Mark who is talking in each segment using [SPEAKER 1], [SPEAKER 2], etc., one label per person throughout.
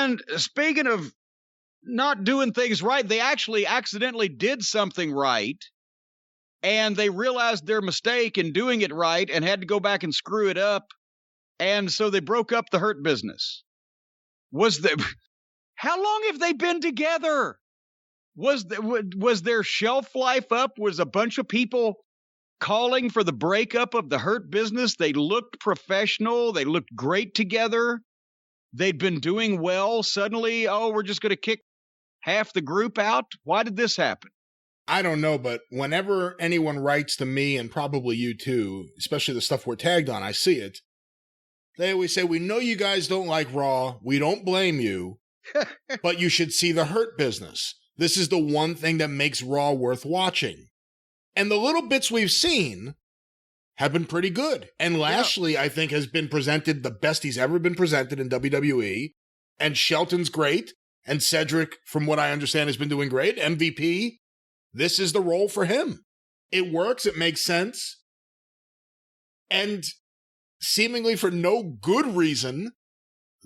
[SPEAKER 1] And speaking of not doing things right, they actually accidentally did something right, and they realized their mistake in doing it right and had to go back and screw it up, and so they broke up the Hurt Business. How long have they been together? Was their shelf life up? Was a bunch of people calling for the breakup of the Hurt Business? They looked professional. They looked great together. They'd been doing well. Suddenly, we're just going to kick half the group out? Why did this happen?
[SPEAKER 2] I don't know, but whenever anyone writes to me, and probably you too, especially the stuff we're tagged on, I see it. They always say, we know you guys don't like Raw. We don't blame you, but you should see the Hurt Business. This is the one thing that makes Raw worth watching. And the little bits we've seen have been pretty good. And Lashley, I think, has been presented the best he's ever been presented in WWE. And Shelton's great. And Cedric, from what I understand, has been doing great. MVP, this is the role for him. It works. It makes sense. And seemingly for no good reason,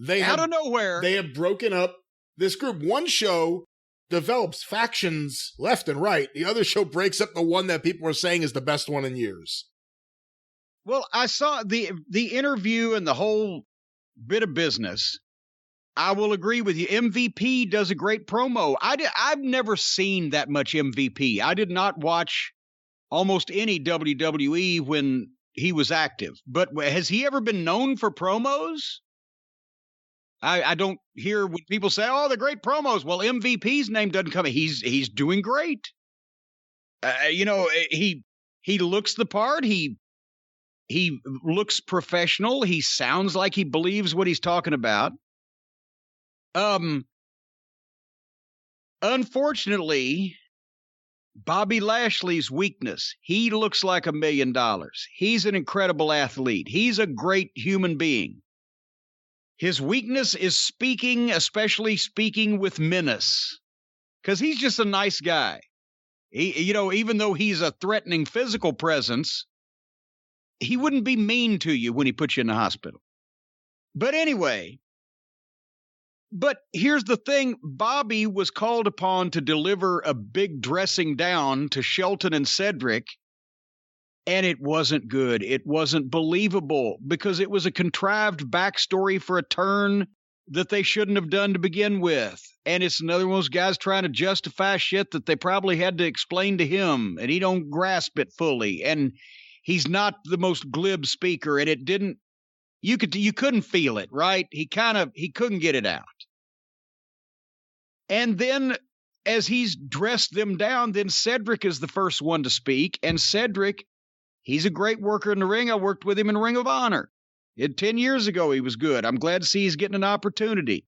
[SPEAKER 1] out of nowhere,
[SPEAKER 2] they have broken up this group. One show develops factions left and right. The other show breaks up the one that people are saying is the best one in years.
[SPEAKER 1] Well, I saw the interview and the whole bit of business. I will agree with you. MVP does a great promo. I've never seen that much MVP. I did not watch almost any WWE when he was active. But has he ever been known for promos? I don't hear when people say, "Oh, the great promos." Well, MVP's name doesn't come. He's doing great. He looks the part. He looks professional. He sounds like he believes what he's talking about. Unfortunately, Bobby Lashley's weakness, he looks like $1 million. He's an incredible athlete. He's a great human being. His weakness is speaking, especially speaking with menace, because he's just a nice guy. Even though he's a threatening physical presence, he wouldn't be mean to you when he puts you in the hospital. But anyway, here's the thing. Bobby was called upon to deliver a big dressing down to Shelton and Cedric, and it wasn't good. It wasn't believable because it was a contrived backstory for a turn that they shouldn't have done to begin with. And it's another one of those guys trying to justify shit that they probably had to explain to him, and he don't grasp it fully. And he's not the most glib speaker, and it didn't, you couldn't feel it, right? He couldn't get it out. And then as he's dressed them down, then Cedric is the first one to speak. And Cedric, he's a great worker in the ring. I worked with him in Ring of Honor. 10 years ago, he was good. I'm glad to see he's getting an opportunity.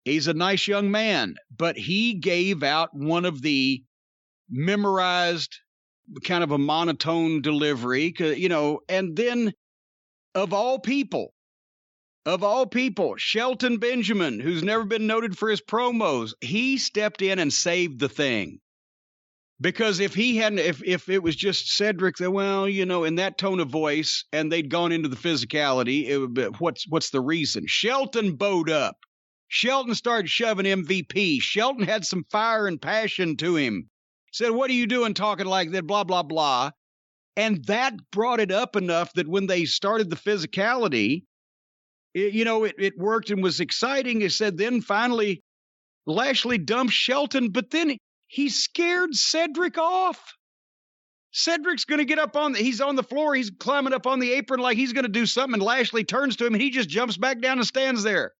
[SPEAKER 1] He's a nice young man, but he gave out one of the memorized kind of a monotone delivery, and then of all people, Shelton Benjamin, who's never been noted for his promos, he stepped in and saved the thing. Because if he hadn't, if it was just Cedric, in that tone of voice, and they'd gone into the physicality, it would be, what's the reason? Shelton bowed up. Shelton started shoving MVP. Shelton had some fire and passion to him. Said, "What are you doing talking like that? Blah, blah, blah." And that brought it up enough that when they started the physicality, it worked and was exciting. It said then finally Lashley dumped Shelton, but then he scared Cedric off. Cedric's going to get up he's on the floor. He's climbing up on the apron like he's going to do something. And Lashley turns to him and he just jumps back down and stands there.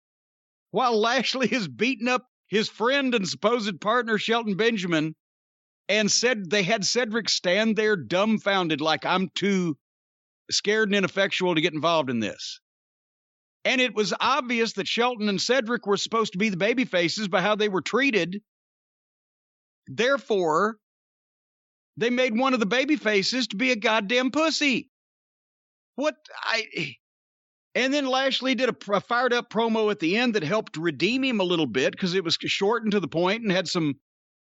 [SPEAKER 1] While Lashley is beating up his friend and supposed partner, Shelton Benjamin, and said they had Cedric stand there dumbfounded like, "I'm too scared and ineffectual to get involved in this." And it was obvious that Shelton and Cedric were supposed to be the baby faces by how they were treated. Therefore, they made one of the baby faces to be a goddamn pussy. And then Lashley did a fired up promo at the end that helped redeem him a little bit because it was short and to the point and had some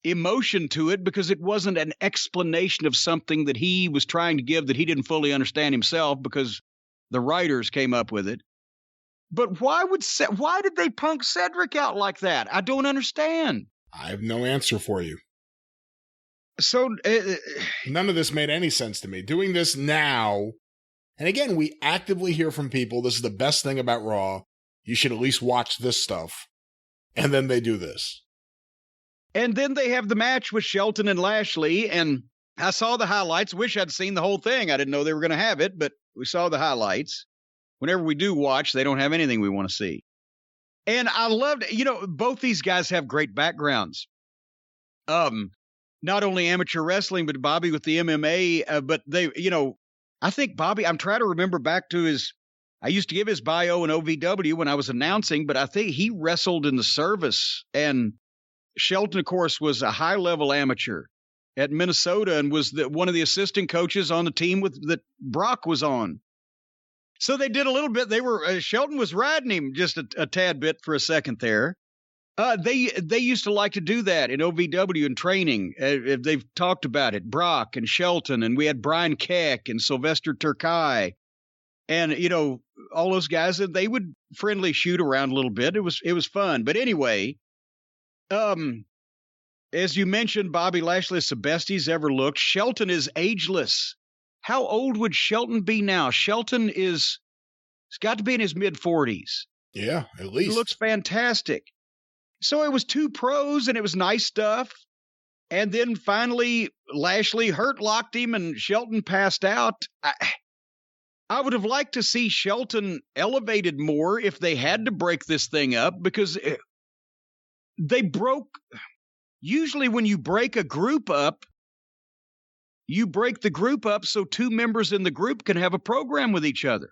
[SPEAKER 1] emotion to it because it wasn't an explanation of something that he was trying to give that he didn't fully understand himself because the writers came up with it. But why did they punk Cedric out like that? I don't understand.
[SPEAKER 2] I have no answer for you.
[SPEAKER 1] So
[SPEAKER 2] none of this made any sense to me. Doing this now, and again, we actively hear from people, this is the best thing about Raw. You should at least watch this stuff. And then they do this.
[SPEAKER 1] And then they have the match with Shelton and Lashley, and I saw the highlights. Wish I'd seen the whole thing. I didn't know they were going to have it, but we saw the highlights. Whenever we do watch, they don't have anything we want to see. And I loved, both these guys have great backgrounds. Not only amateur wrestling, but Bobby with the MMA. But they, I think Bobby, I'm trying to remember back to I used to give his bio in OVW when I was announcing, but I think he wrestled in the service. And Shelton, of course, was a high-level amateur at Minnesota and was one of the assistant coaches on the team that Brock was on. So they did a little bit. Shelton was riding him just a tad bit for a second there. They used to like to do that in OVW in training. They've talked about it. Brock and Shelton, and we had Brian Keck and Sylvester Turkai, and all those guys. And they would friendly shoot around a little bit. It was fun. But anyway, as you mentioned, Bobby Lashley is the best he's ever looked. Shelton is ageless. How old would Shelton be now? Shelton he's got to be in his mid-40s.
[SPEAKER 2] Yeah, at least.
[SPEAKER 1] He looks fantastic. So it was two pros, and it was nice stuff. And then finally, Lashley hurt-locked him, and Shelton passed out. I would have liked to see Shelton elevated more if they had to break this thing up, because they broke. Usually when you break a group up, you break the group up so two members in the group can have a program with each other.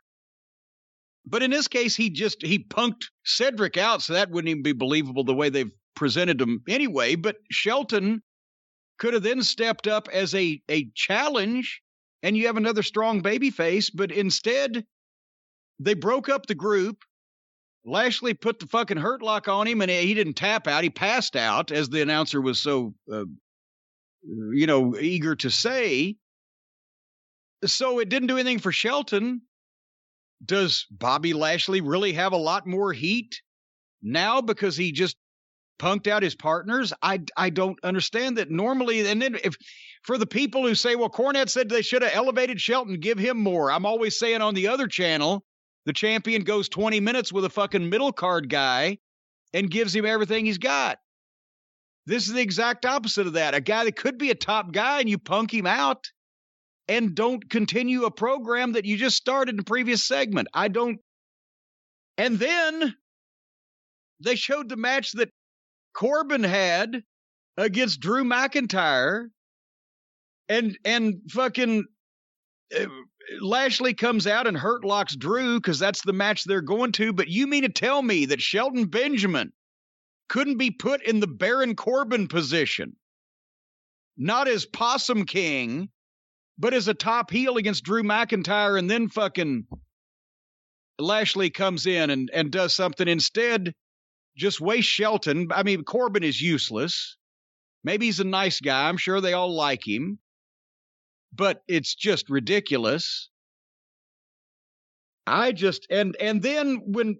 [SPEAKER 1] But in this case, he punked Cedric out, so that wouldn't even be believable the way they've presented him anyway. But Shelton could have then stepped up as a challenge, and you have another strong babyface. But instead, they broke up the group. Lashley put the fucking hurt lock on him, and he didn't tap out. He passed out, as the announcer was so eager to say. So it didn't do anything for Shelton. Does Bobby Lashley really have a lot more heat now because he just punked out his partners? I don't understand that normally. And then for the people who say, well, Cornette said they should have elevated Shelton, give him more. I'm always saying on the other channel, the champion goes 20 minutes with a fucking middle card guy and gives him everything he's got. This is the exact opposite of that. A guy that could be a top guy and you punk him out and don't continue a program that you just started in the previous segment. And then they showed the match that Corbin had against Drew McIntyre, and fucking Lashley comes out and hurt locks Drew because that's the match they're going to. But you mean to tell me that Shelton Benjamin couldn't be put in the Baron Corbin position, not as Possum King, but as a top heel against Drew McIntyre, and then fucking Lashley comes in and does something instead, just waste Shelton. I mean, Corbin is useless. Maybe he's a nice guy. I'm sure they all like him, but it's just ridiculous. And then when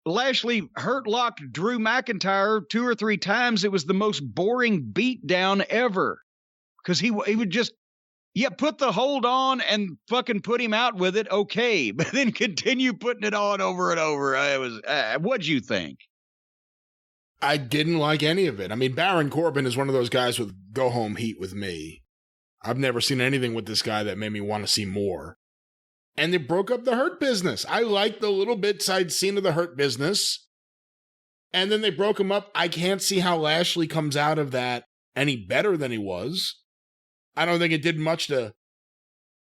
[SPEAKER 1] Lashley hurt locked Drew McIntyre 2 or 3 times, it was the most boring beatdown ever, because he would just, put the hold on and fucking put him out with it, okay, but then continue putting it on over and over. What'd you think?
[SPEAKER 2] I didn't like any of it. I mean, Baron Corbin is one of those guys with go-home heat with me. I've never seen anything with this guy that made me want to see more. And they broke up the Hurt Business. I liked the little bits I'd seen of the Hurt Business. And then they broke him up. I can't see how Lashley comes out of that any better than he was. I don't think it did much to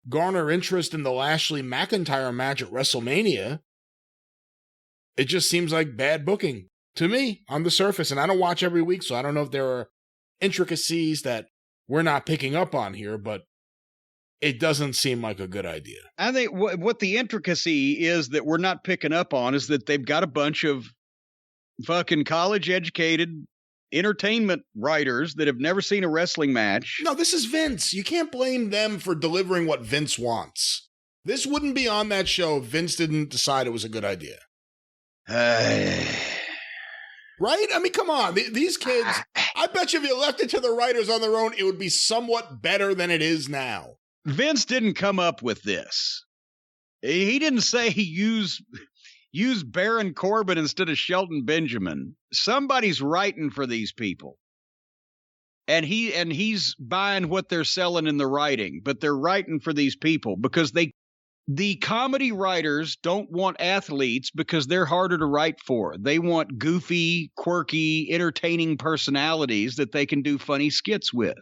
[SPEAKER 2] garner interest in the Lashley-McIntyre match at WrestleMania. It just seems like bad booking to me on the surface. And I don't watch every week, so I don't know if there are intricacies that we're not picking up on here, but it doesn't seem like a good idea.
[SPEAKER 1] I think what the intricacy is that we're not picking up on is that they've got a bunch of fucking college-educated entertainment writers that have never seen a wrestling match.
[SPEAKER 2] No, this is Vince. You can't blame them for delivering what Vince wants. This wouldn't be on that show if Vince didn't decide it was a good idea. Right? I mean, come on. These kids, I bet you if you left it to the writers on their own, it would be somewhat better than it is now.
[SPEAKER 1] Vince didn't come up with this. He didn't say use Baron Corbin instead of Shelton Benjamin. Somebody's writing for these people. And he's buying what they're selling in the writing, but they're writing for these people because the comedy writers don't want athletes because they're harder to write for. They want goofy, quirky, entertaining personalities that they can do funny skits with.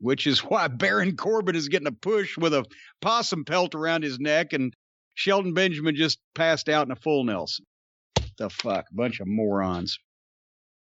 [SPEAKER 1] Which is why Baron Corbin is getting a push with a possum pelt around his neck, and Shelton Benjamin just passed out in a full Nelson. The fuck? Bunch of morons.